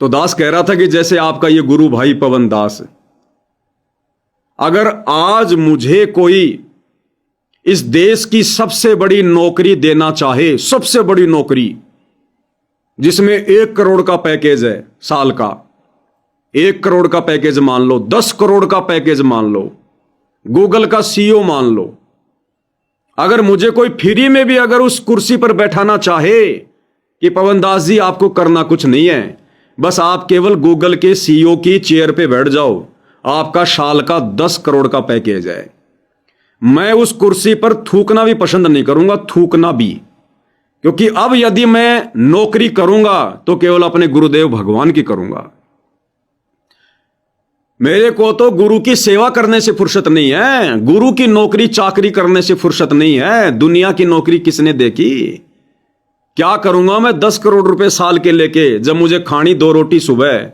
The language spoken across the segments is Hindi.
तो दास कह रहा था कि जैसे आपका ये गुरु भाई पवन दास, अगर आज मुझे कोई इस देश की सबसे बड़ी नौकरी देना चाहे, सबसे बड़ी नौकरी जिसमें 1 करोड़ का पैकेज है साल का, 1 करोड़ का पैकेज मान लो, 10 करोड़ का पैकेज मान लो, गूगल का सीईओ मान लो, अगर मुझे कोई फ्री में भी अगर उस कुर्सी पर बैठाना चाहे कि पवन दास जी आपको करना कुछ नहीं है, बस आप केवल गूगल के सीईओ की चेयर पे बैठ जाओ, आपका साल का 10 करोड़ का पैकेज है, मैं उस कुर्सी पर थूकना भी पसंद नहीं करूंगा, थूकना भी। क्योंकि अब यदि मैं नौकरी करूंगा तो केवल अपने गुरुदेव भगवान की करूंगा। मेरे को तो गुरु की सेवा करने से फुर्सत नहीं है, गुरु की नौकरी चाकरी करने से फुर्सत नहीं है। दुनिया की नौकरी किसने देखी? क्या करूंगा मैं 10 करोड़ रुपए साल के लेके, जब मुझे खानी 2 रोटी सुबह।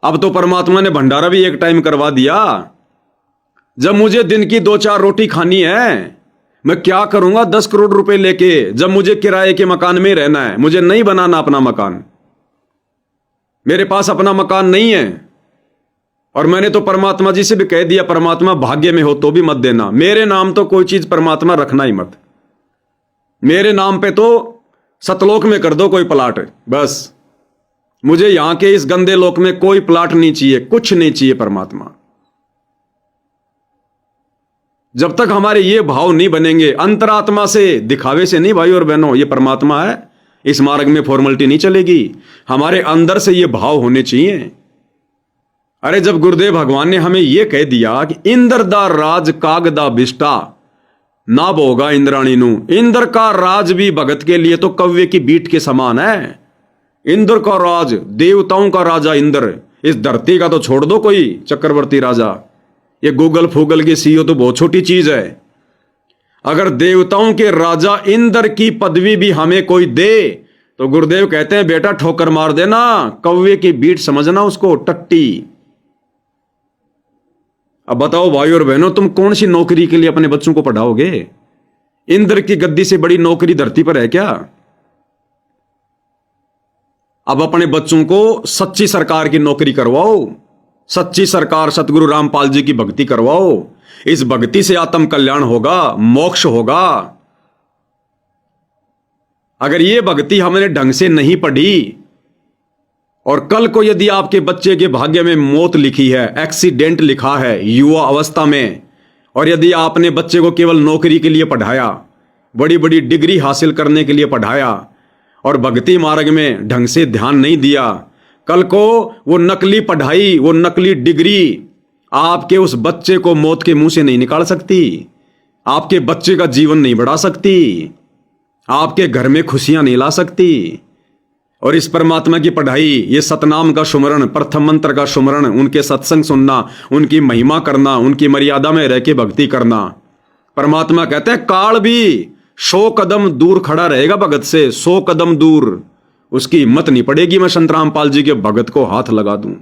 अब तो परमात्मा ने भंडारा भी एक टाइम करवा दिया। जब मुझे दिन की 2-4 रोटी खानी है, मैं क्या करूंगा 10 करोड़ रुपए लेके, जब मुझे किराए के मकान में रहना है, मुझे नहीं बनाना अपना मकान, मेरे पास अपना मकान नहीं है। और मैंने तो परमात्मा जी से भी कह दिया, परमात्मा भाग्य में हो तो भी मत देना, मेरे नाम तो कोई चीज परमात्मा रखना ही मत, मेरे नाम पे तो सतलोक में कर दो कोई प्लाट, बस मुझे यहां के इस गंदे लोक में कोई प्लाट नहीं चाहिए, कुछ नहीं चाहिए परमात्मा। जब तक हमारे ये भाव नहीं बनेंगे, अंतरात्मा से, दिखावे से नहीं भाई और बहनों, ये परमात्मा है, इस मार्ग में फॉर्मेलिटी नहीं चलेगी, हमारे अंदर से ये भाव होने चाहिए। अरे जब गुरुदेव भगवान ने हमें यह कह दिया कि इंद्र दा राज कागदा बिष्टा ना भोगा इंद्राणी नु, इंद्र का राज भी भगत के लिए तो कव्वे की बीट के समान है। इंद्र का राज, देवताओं का राजा इंद्र, इस धरती का तो छोड़ दो कोई चक्रवर्ती राजा, ये गूगल फूगल की सीईओ तो बहुत छोटी चीज है। अगर देवताओं के राजा इंद्र की पदवी भी हमें कोई दे तो गुरुदेव कहते हैं बेटा ठोकर मार देना, कौवे की बीट समझना उसको, टट्टी। अब बताओ भाई और बहनों, तुम कौन सी नौकरी के लिए अपने बच्चों को पढ़ाओगे? इंद्र की गद्दी से बड़ी नौकरी धरती पर है क्या? अब अपने बच्चों को सच्ची सरकार की नौकरी करवाओ, सच्ची सरकार सतगुरु रामपाल जी की भक्ति करवाओ। इस भक्ति से आत्म कल्याण होगा, मोक्ष होगा। अगर ये भक्ति हमने ढंग से नहीं पढ़ी और कल को यदि आपके बच्चे के भाग्य में मौत लिखी है, एक्सीडेंट लिखा है युवा अवस्था में, और यदि आपने बच्चे को केवल नौकरी के लिए पढ़ाया, बड़ी बड़ी डिग्री हासिल करने के लिए पढ़ाया और भक्ति मार्ग में ढंग से ध्यान नहीं दिया, कल को वो नकली पढ़ाई, वो नकली डिग्री आपके उस बच्चे को मौत के मुंह से नहीं निकाल सकती, आपके बच्चे का जीवन नहीं बढ़ा सकती, आपके घर में खुशियां नहीं ला सकती। और इस परमात्मा की पढ़ाई, ये सतनाम का सुमरण, प्रथम मंत्र का सुमरण, उनके सत्संग सुनना, उनकी महिमा करना, उनकी मर्यादा में रह के भक्ति करना। परमात्मा कहते हैं काल भी 100 कदम दूर खड़ा रहेगा भगत से, 100 कदम दूर, उसकी हिम्मत नहीं पड़ेगी मैं संत रामपाल जी के भगत को हाथ लगा दूं।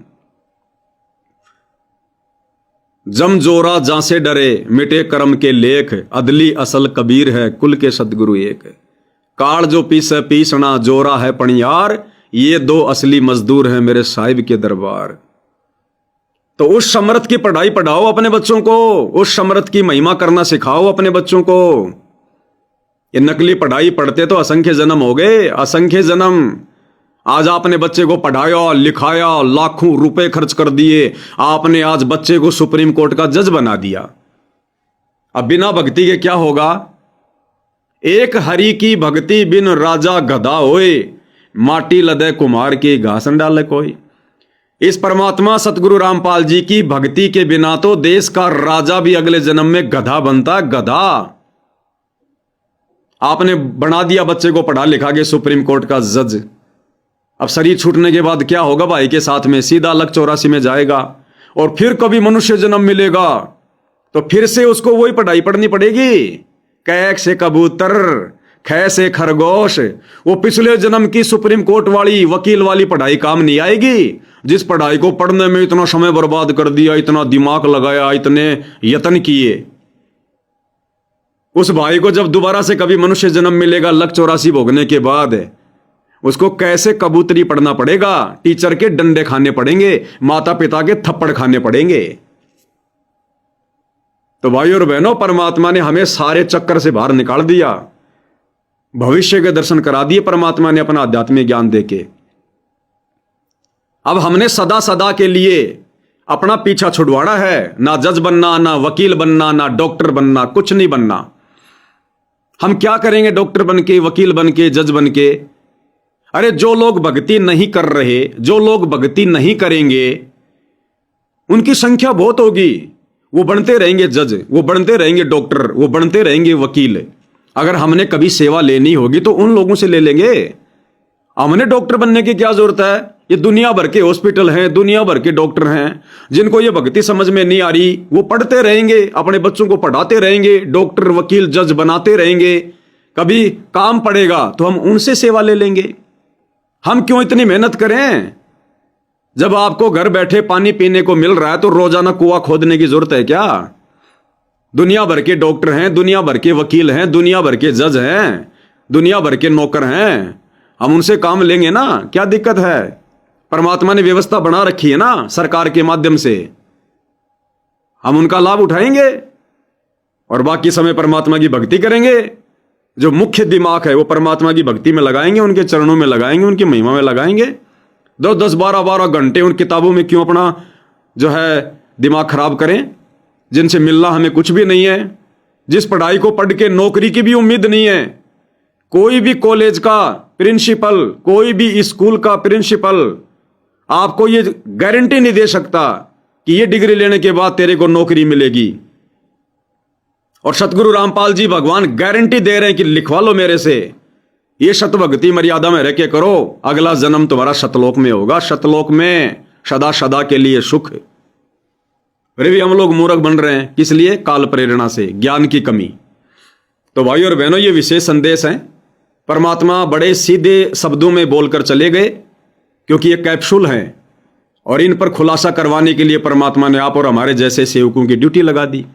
जम जोरा जा से डरे, मिटे कर्म के लेख, अदली असल कबीर है, कुल के सदगुरु एक। काल जो पीसे पीसना, जोरा है पणियार, ये 2 असली मजदूर हैं मेरे साहिब के दरबार। तो उस समर्थ की पढ़ाई पढ़ाओ अपने बच्चों को, उस समर्थ की महिमा करना सिखाओ अपने बच्चों को। ये नकली पढ़ाई पढ़ते तो असंख्य जन्म हो गए, असंख्य जन्म। आज आपने बच्चे को पढ़ाया लिखाया, लाखों रुपए खर्च कर दिए, आपने आज बच्चे को सुप्रीम कोर्ट का जज बना दिया। अब बिना भक्ति के क्या होगा? एक हरि की भक्ति बिन राजा गधा होए, माटी लदे कुम्हार की घासन डाले कोई। इस परमात्मा सतगुरु रामपाल जी की भक्ति के बिना तो देश का राजा भी अगले जन्म में गधा बनता, गधा। आपने बना दिया बच्चे को पढ़ा लिखा के सुप्रीम कोर्ट का जज। अब शरीर छूटने के बाद क्या होगा भाई के साथ में? सीधा अलग 84 में जाएगा और फिर कभी मनुष्य जन्म मिलेगा तो फिर से उसको वही पढ़ाई पढ़नी पड़ेगी। कैक से कबूतर, खे से खरगोश, वो पिछले जन्म की सुप्रीम कोर्ट वाली वकील वाली पढ़ाई काम नहीं आएगी, जिस पढ़ाई को पढ़ने में इतना समय बर्बाद कर दिया, इतना दिमाग लगाया, इतने यत्न किए। उस भाई को जब दोबारा से कभी मनुष्य जन्म मिलेगा लक 84 भोगने के बाद, उसको कैसे कबूतरी पढ़ना पड़ेगा, टीचर के डंडे खाने पड़ेंगे, माता पिता के थप्पड़ खाने पड़ेंगे। तो भाई और बहनों, परमात्मा ने हमें सारे चक्कर से बाहर निकाल दिया, भविष्य के दर्शन करा दिए परमात्मा ने अपना आध्यात्मिक ज्ञान देके। अब हमने सदा सदा के लिए अपना पीछा छुड़वाना है, ना जज बनना, ना वकील बनना, ना डॉक्टर बनना, कुछ नहीं बनना। हम क्या करेंगे डॉक्टर बन के, वकील बन के, जज बन के? अरे जो लोग भक्ति नहीं कर रहे, जो लोग भक्ति नहीं करेंगे, उनकी संख्या बहुत होगी। वो बनते रहेंगे जज, वो बनते रहेंगे डॉक्टर, वो बनते रहेंगे वकील। अगर हमने कभी सेवा लेनी होगी तो उन लोगों से ले लेंगे। हमने डॉक्टर बनने की क्या जरूरत है? ये दुनिया भर के हॉस्पिटल हैं, दुनिया भर के डॉक्टर हैं, जिनको ये भक्ति समझ में नहीं आ रही, वो पढ़ते रहेंगे, अपने बच्चों को पढ़ाते रहेंगे, डॉक्टर वकील जज बनाते रहेंगे। कभी काम पड़ेगा तो हम उनसे सेवा ले लेंगे। हम क्यों इतनी मेहनत करें? जब आपको घर बैठे पानी पीने को मिल रहा है तो रोजाना कुआं खोदने की जरूरत है क्या? दुनिया भर के डॉक्टर हैं, दुनिया भर के वकील हैं, दुनिया भर के जज हैं, दुनिया भर के नौकर हैं, हम उनसे काम लेंगे ना, क्या दिक्कत है? परमात्मा ने व्यवस्था बना रखी है ना सरकार के माध्यम से, हम उनका लाभ उठाएंगे और बाकी समय परमात्मा की भक्ति करेंगे। जो मुख्य दिमाग है वो परमात्मा की भक्ति में लगाएंगे, उनके चरणों में लगाएंगे, उनकी महिमा में लगाएंगे। 10-10, 12-12 घंटे उन किताबों में क्यों अपना जो है दिमाग खराब करें, जिनसे मिलना हमें कुछ भी नहीं है, जिस पढ़ाई को पढ़ के नौकरी की भी उम्मीद नहीं है। कोई भी कॉलेज का प्रिंसिपल, कोई भी स्कूल का प्रिंसिपल आपको ये गारंटी नहीं दे सकता कि ये डिग्री लेने के बाद तेरे को नौकरी मिलेगी। और सतगुरु रामपाल जी भगवान गारंटी दे रहे हैं कि लिखवा लो मेरे से, ये शतभक्ति मर्यादा में रह के करो, अगला जन्म तुम्हारा शतलोक में होगा, शतलोक में सदा सदा के लिए सुख। फिर भी हम लोग मूर्ख बन रहे हैं, किस लिए? काल प्रेरणा से, ज्ञान की कमी। तो भाई और बहनों, ये विशेष संदेश है। परमात्मा बड़े सीधे शब्दों में बोलकर चले गए, क्योंकि ये कैप्सूल हैं और इन पर खुलासा करवाने के लिए परमात्मा ने आप और हमारे जैसे सेवकों की ड्यूटी लगा दी।